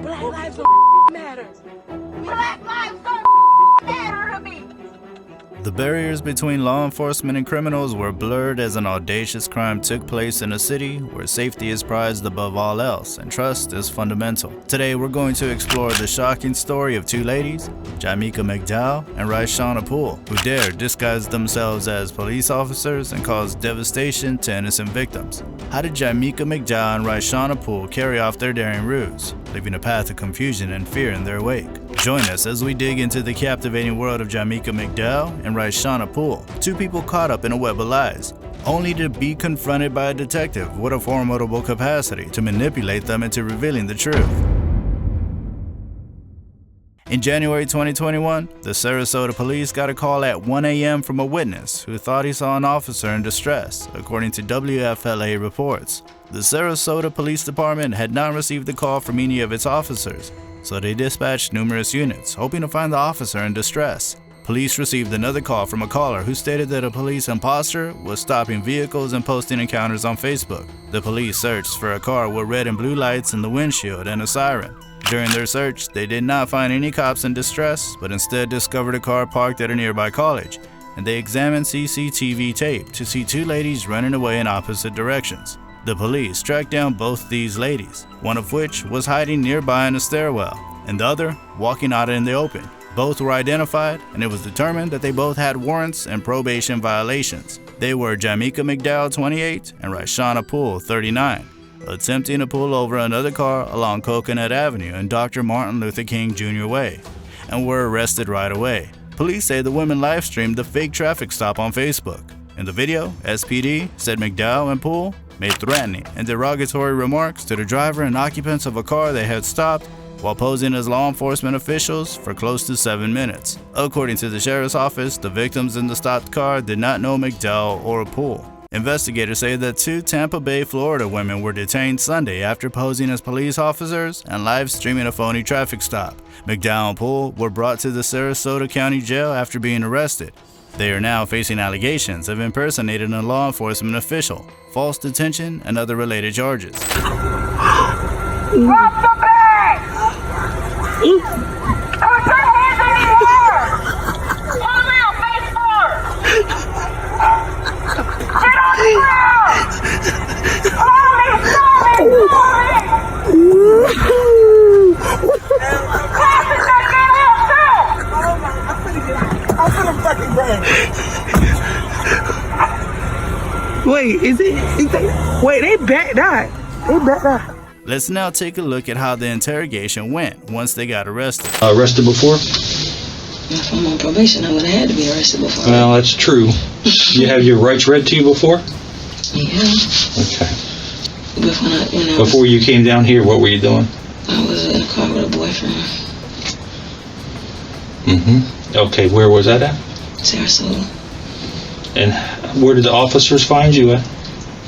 Black lives don't matter. Black lives don't matter to me. The barriers between law enforcement and criminals were blurred as an audacious crime took place in a city where safety is prized above all else and trust is fundamental. Today we're going to explore the shocking story of two ladies, Jamaica McDowell and Raishana Poole, who dared disguise themselves as police officers and cause devastation to innocent victims. How did Jamaica McDowell and Raishana Poole carry off their daring ruse, leaving a path of confusion and fear in their wake? Join us as we dig into the captivating world of Jamaica McDowell and Raishana Poole, two people caught up in a web of lies, only to be confronted by a detective with a formidable capacity to manipulate them into revealing the truth. In January 2021, the Sarasota police got a call at 1 a.m. from a witness who thought he saw an officer in distress, according to WFLA reports. The Sarasota Police Department had not received a call from any of its officers, so they dispatched numerous units, hoping to find the officer in distress. Police received another call from a caller who stated that a police imposter was stopping vehicles and posting encounters on Facebook. The police searched for a car with red and blue lights in the windshield and a siren. During their search, they did not find any cops in distress, but instead discovered a car parked at a nearby college, and they examined CCTV tape to see two ladies running away in opposite directions. The police tracked down both these ladies, one of which was hiding nearby in a stairwell, and the other walking out in the open. Both were identified, and it was determined that they both had warrants and probation violations. They were Jamaica McDowell, 28, and Raishana Poole, 39, attempting to pull over another car along Coconut Avenue and Dr. Martin Luther King Jr. Way, and were arrested right away. Police say the women live-streamed the fake traffic stop on Facebook. In the video, SPD said McDowell and Poole made threatening and derogatory remarks to the driver and occupants of a car they had stopped while posing as law enforcement officials for close to 7 minutes. According to the sheriff's office, the victims in the stopped car did not know McDowell or Poole. Investigators say that two Tampa Bay, Florida women were detained Sunday after posing as police officers and live streaming a phony traffic stop. McDowell and Poole were brought to the Sarasota County Jail after being arrested. They are now facing allegations of impersonating a law enforcement official, false detention, and other related charges. Drop the bag! Put your hands in the air! Pull me out, face forward! Get on the ground! Pull me! Pass it back in here, too! I'm finna fucking bang. Wait, is it? Wait, they backed out. They backed out. Let's now take a look at how the interrogation went once they got arrested. Arrested before? If I'm on probation, I would have had to be arrested before. Well, that's true. You have your rights read to you before? Yeah. Okay. Before you came down here, what were you doing? I was in a car with a boyfriend. Mm-hmm. Okay, where was that at? Sarasota. And where did the officers find you at?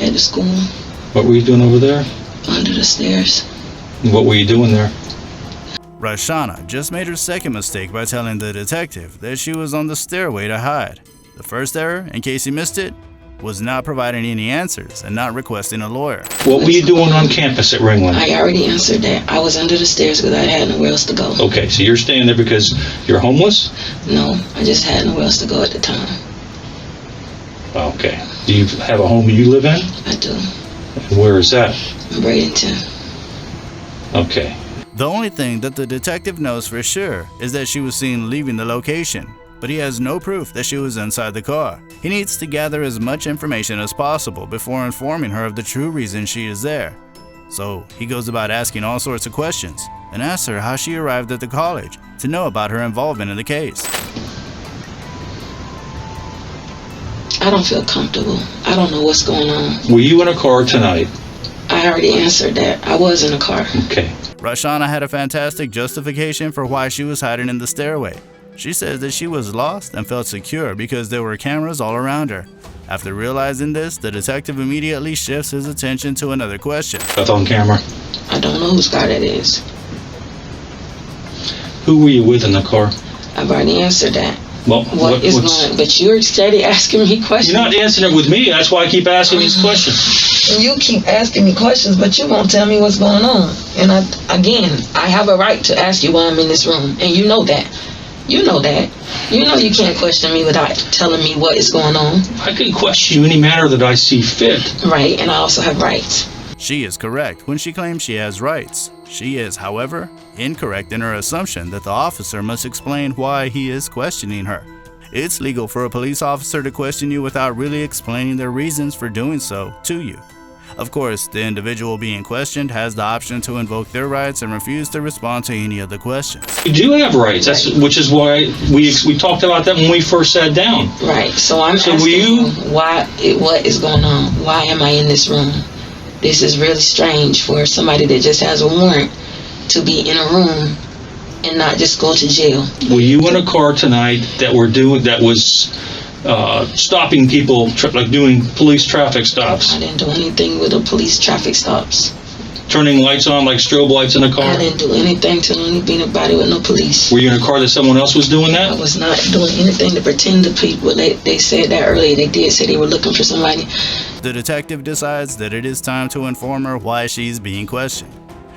At the school. What were you doing over there? Under the stairs. What were you doing there? Raishana just made her second mistake by telling the detective that she was on the stairway to hide. The first error, in case you missed it, was not providing any answers and not requesting a lawyer. What were you doing on campus at Ringland? I already answered that. I was under the stairs because I had nowhere else to go. Okay, so you're staying there because you're homeless? No, I just had nowhere else to go at the time. Okay. Do you have a home you live in? I do. And where is that? In Bradenton. Okay. The only thing that the detective knows for sure is that she was seen leaving the location, but he has no proof that she was inside the car. He needs to gather as much information as possible before informing her of the true reason she is there. So he goes about asking all sorts of questions and asks her how she arrived at the college to know about her involvement in the case. I don't feel comfortable. I don't know what's going on. Were you in a car tonight? I already answered that. I was in a car. Okay. Raishana had a fantastic justification for why she was hiding in the stairway. She says that she was lost and felt secure because there were cameras all around her. After realizing this, the detective immediately shifts his attention to another question. That's on camera. I don't know whose car that is. Who were you with in the car? I've already answered that. Well, what is going on? But you're steady asking me questions. You're not answering it with me. That's why I keep asking these questions. You keep asking me questions, but you won't tell me what's going on. And I have a right to ask you why I'm in this room, and you know that. You know that. You know you can't question me without telling me what is going on. I can question you any manner that I see fit. Right, and I also have rights. She is correct when she claims she has rights. She is, however, incorrect in her assumption that the officer must explain why he is questioning her. It's legal for a police officer to question you without really explaining their reasons for doing so to you. Of course, the individual being questioned has the option to invoke their rights and refuse to respond to any of the questions. You do have rights, which is why we talked about that when we first sat down. Right, so I'm asking you what is going on? Why am I in this room? This is really strange for somebody that just has a warrant to be in a room and not just go to jail. Were you in a car tonight that was stopping people, like doing police traffic stops? I didn't do anything with the police traffic stops. Turning lights on like strobe lights in the car? I didn't do anything to anybody with no police. Were you in a car that someone else was doing that? I was not doing anything to pretend to people. They said that earlier. They did say they were looking for somebody. The detective decides that it is time to inform her why she's being questioned.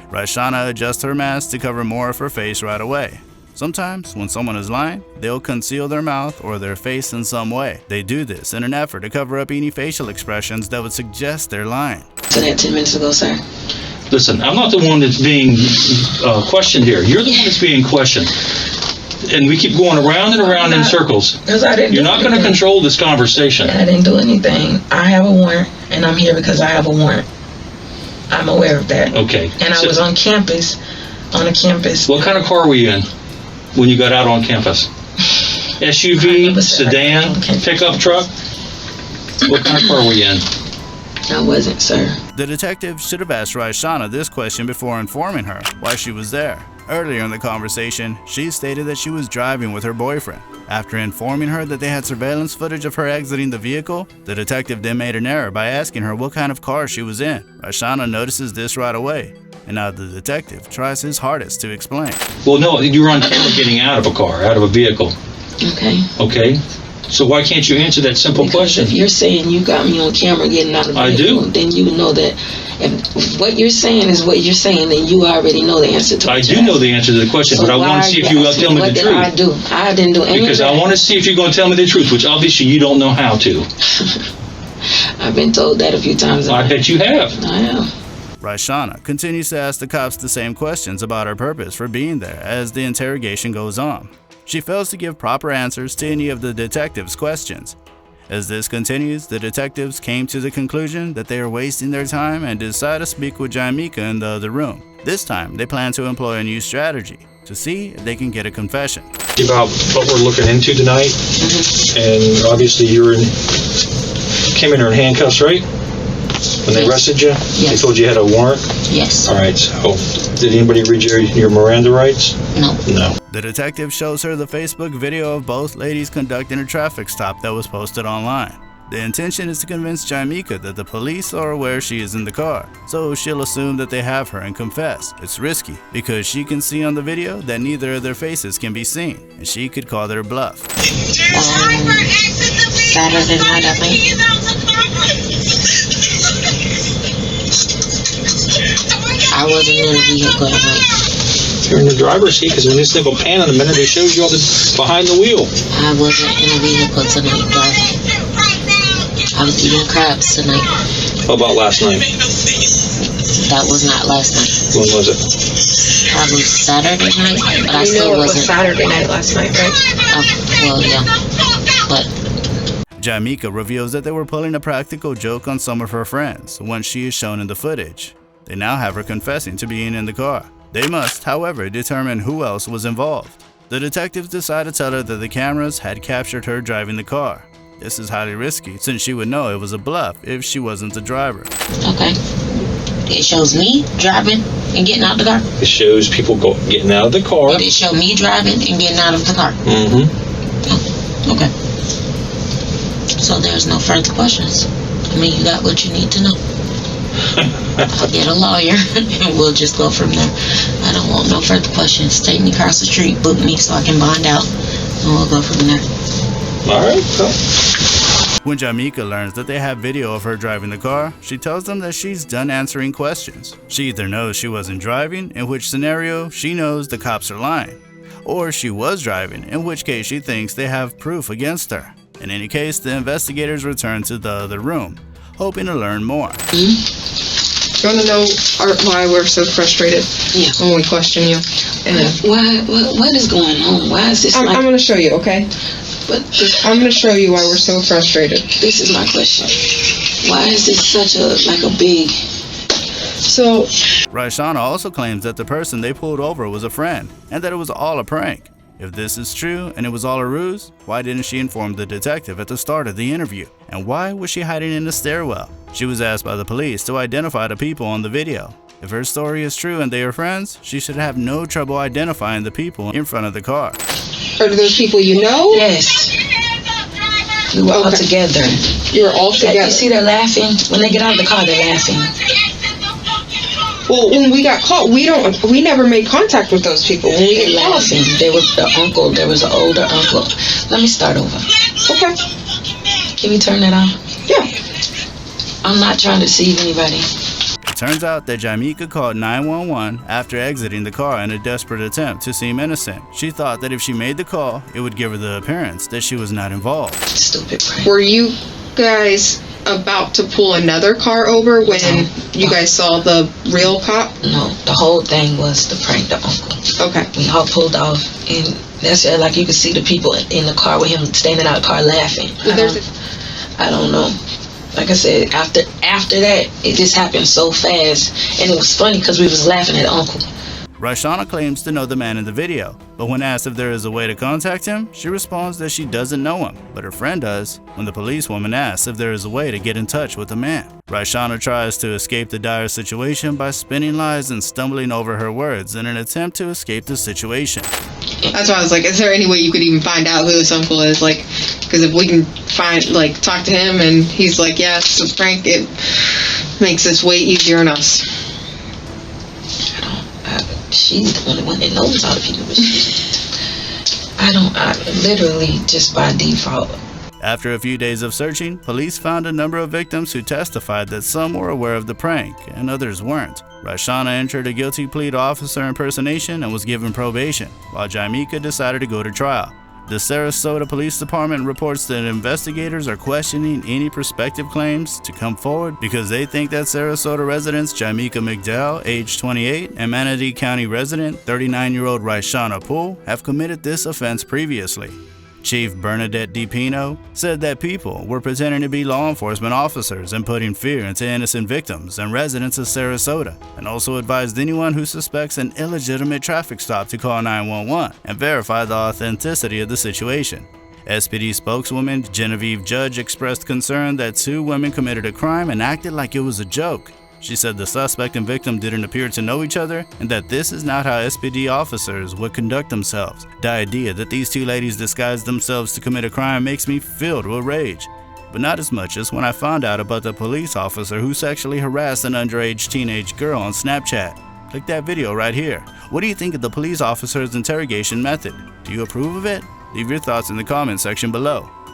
Raishana adjusts her mask to cover more of her face right away. Sometimes, when someone is lying, they'll conceal their mouth or their face in some way. They do this in an effort to cover up any facial expressions that would suggest they're lying. So that 10 minutes ago, sir. Listen, I'm not the one that's being questioned here. You're the one that's being questioned. And we keep going around and around in circles. Because I didn't. You're not going to control this conversation. I didn't do anything. I have a warrant, and I'm here because I have a warrant. I'm aware of that. Okay. And I was on campus, What kind of car were you in when you got out on campus? SUV, sedan, pickup truck? What kind of car were you in? I wasn't, sir. The detective should have asked Raishana this question before informing her why she was there. Earlier in the conversation, she stated that she was driving with her boyfriend. After informing her that they had surveillance footage of her exiting the vehicle, the detective then made an error by asking her what kind of car she was in. Raishana notices this right away, and now the detective tries his hardest to explain. Well, no, you were on camera getting out of a car, out of a vehicle. Okay. Okay. So why can't you answer that simple question? If you're saying you got me on camera getting out of the vehicle, I do. Then you know that if what you're saying is what you're saying, then you already know the answer to it. I do know the answer to the question, So but I want to see if you will tell me the truth. What did I do? I didn't do anything. Because I want to see if you're going to tell me the truth, which obviously you don't know how to. I've been told that a few times. I bet you have. I am. Raishana continues to ask the cops the same questions about her purpose for being there as the interrogation goes on. She fails to give proper answers to any of the detectives' questions. As this continues, the detectives came to the conclusion that they are wasting their time and decide to speak with Jamaica in the other room. This time, they plan to employ a new strategy to see if they can get a confession. About what we're looking into tonight, and obviously you came in here in handcuffs, right? When they arrested you? Yes. They told you had a warrant? Yes. All right, so did anybody read your Miranda rights? No. No. The detective shows her the Facebook video of both ladies conducting a traffic stop that was posted online. The intention is to convince Jamaica that the police are aware she is in the car, so she'll assume that they have her and confess. It's risky, because she can see on the video that neither of their faces can be seen, and she could call their bluff. Saturday night, I think. I wasn't in the vehicle at night. You're in the driver's seat, because when this thing will pan in a minute, it shows you all the behind the wheel. I wasn't in the vehicle tonight, driving. I was eating crabs tonight. How about last night? That was not last night. When was it? Probably Saturday night, but I still wasn't. Saturday night last night, right? Well, yeah. But Jamaica reveals that they were pulling a practical joke on some of her friends when she is shown in the footage. They now have her confessing to being in the car. They must, however, determine who else was involved. The detectives decide to tell her that the cameras had captured her driving the car. This is highly risky, since she would know it was a bluff if she wasn't the driver. okay. It shows me driving and getting out the car. It shows people getting out of the car. Did it show me driving and getting out of the car? Mm-hmm. Oh, okay. So there's no further questions. I mean, you got what you need to know. I'll get a lawyer and we'll just go from there. I don't want no further questions. Take me across the street, book me so I can bond out, and we'll go from there. All right. When Jamaica learns that they have video of her driving the car, she tells them that she's done answering questions. She either knows she wasn't driving, in which scenario she knows the cops are lying, or she was driving, in which case she thinks they have proof against her. In any case, the investigators return to the other room, hoping to learn more. You want to know why we're so frustrated when we question you? What is going on? Why is this I'm going to show you, okay? I'm going to show you why we're so frustrated. This is my question. Why is this such a big... So... Raishana also claims that the person they pulled over was a friend, and that it was all a prank. If this is true and it was all a ruse, why didn't she inform the detective at the start of the interview? And why was she hiding in the stairwell? She was asked by the police to identify the people on the video. If her story is true and they are friends, she should have no trouble identifying the people in front of the car. Are those people you know? Yes. We were all together. You were all together? You see they're laughing? When they get out of the car, they're laughing. Well, when we got caught, we never made contact with those people. When we They got caught. laughing. There was the uncle. There was an older uncle. Let me start over. Okay. Can you turn that on? Yeah. I'm not trying to deceive anybody. It turns out that Jamaica called 911 after exiting the car in a desperate attempt to seem innocent. She thought that if she made the call, it would give her the appearance that she was not involved. Stupid prank. Were you guys about to pull another car over when you guys saw the real cop? No, the whole thing was to prank the uncle. Okay. We all pulled off, and that's like you could see the people in the car with him standing out the car laughing. I don't know. Like I said, after that, it just happened so fast, and it was funny because we was laughing at Uncle. Raishana claims to know the man in the video, but when asked if there is a way to contact him, she responds that she doesn't know him, but her friend does. When the policewoman asks if there is a way to get in touch with the man, Raishana tries to escape the dire situation by spinning lies and stumbling over her words in an attempt to escape the situation. That's why I was like, is there any way you could even find out who this uncle is? Like, because if we can talk to him and he's like, yes, it's a prank, it makes this way easier on us. She's the only one that knows all the people, but I literally just by default. After a few days of searching, police found a number of victims who testified that some were aware of the prank and others weren't. Raishana entered a guilty plea to officer impersonation and was given probation, while Jamaica decided to go to trial. The Sarasota Police Department reports that investigators are questioning any prospective claims to come forward because they think that Sarasota residents Jamaica McDowell, age 28, and Manatee County resident 39-year-old Raishana Poole have committed this offense previously. Chief Bernadette DiPino said that people were pretending to be law enforcement officers and putting fear into innocent victims and residents of Sarasota, and also advised anyone who suspects an illegitimate traffic stop to call 911 and verify the authenticity of the situation. SPD spokeswoman Genevieve Judge expressed concern that two women committed a crime and acted like it was a joke. She said the suspect and victim didn't appear to know each other and that this is not how SPD officers would conduct themselves. The idea that these two ladies disguised themselves to commit a crime makes me filled with rage, but not as much as when I found out about the police officer who sexually harassed an underage teenage girl on Snapchat. Click that video right here. What do you think of the police officer's interrogation method? Do you approve of it? Leave your thoughts in the comment section below.